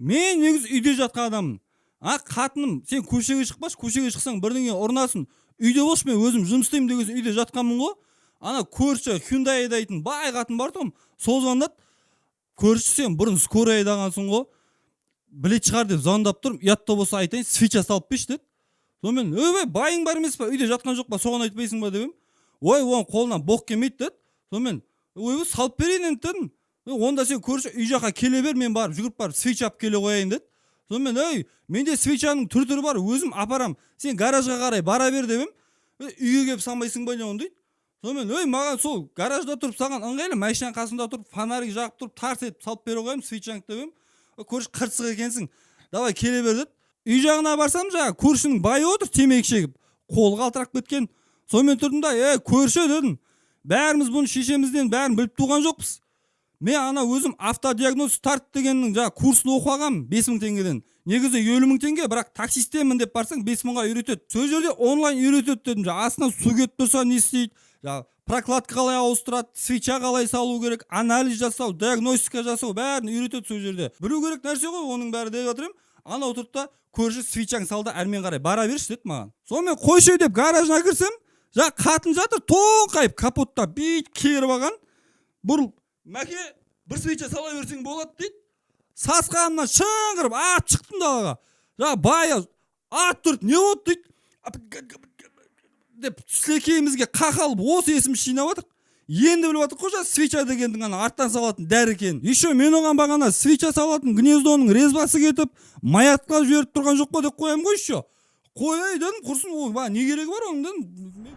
Мен негіз үйде жатқан адаммын. Қатыным, сен көшеге шықпашы, көшеге шықсаң бірдеңе ұрнасын. Үйде болшы, мен өзім жұмыс істеймін деген үйде жатқанмын ғой. Ана көрші Hyundai айдайтын бай қатын бар тұғым. Сол звондады. Көрші, сен бұрын скорый айдағансың ғой. Білет шығар деп звондап тұрмын. Ұятта болса айтайын, свеча салып берші деді. Сонымен, өй байың бар емес па? Үйде жатқан жоқ па? Соған айтпайсың ба дедім. Ой, оның қолынан боқ келмейді деді. Сонымен, ой, салып берейін дедім. Онда сен көрші үй жаққа келе бер, мен барып жүгіріп барып свеча алып келе қояйын деді. Сонымен, ей, менде свечаның түр-түрі бар, өзім апарам. Сен гаражға қарай бара бер дедім. Үйге келіп салмайсың ба деген дейді. Сонымен, ей, маған сол гаражда тұрып саған ыңғайлы, машинаның қасында тұрып, фонарик жағып тұрып, тарс етіп салып бере қоямын свечаңды дедім. Көрші қырсық екенсің. Давай келе бер деді. Үй жағына барсам, жаңа көршінің байы отыр, темекі шегіп, қолы қалтырап кеткен. Сонымен тұрдым да, көрші дедім. Бәріміз бұны шешемізден бәрін біліп туған жоқпыз. Мен ана өзім автодиагноз старт дегеннің жаңа курсын оқып алғанмын 5000 теңгеден. Негізі 70000 теңге, бірақ таксистемін деп барсаң 5000-ға үйретеді. Сол жерде онлайн үйретеді дедім. Астынан су кетіп тұрса не істейді? Прокладка қалай ауыстырады, свеча қалай салу керек, анализ жасау, диагностика жасау, бәрін үйретеді сол жерде. Білу керек нәрсе ғой, оның бәрі деп жатырмын. Ана отырды да көрші свечаң салды, әрмен қарай бара берші деді маған. Сонымен қойшы деп гаражына кірсем, жаңа қатын жатыр, тоңқайып капотта бейт керіп алған. Бұрыл, мәке, бір свеча сала берсең болады дейді. Сасқанымнан шыңғырып ат шықтым далаға. Жаңа бая ат тұрды, не болды дейді. Деп сілекейімізге қақалып осы есім жинап жатыр. Енді біліп жатыр қожа свеча дегендің ана арттан салатын дәрі екен. Еще мен оған бағана свеча салатын гнездоның резбасы кетіп, маятқа жіберіп тұрған жоқ па деп қоямын ғой еще. Қояй дедім, құрсын, не керегі бар оның дедім.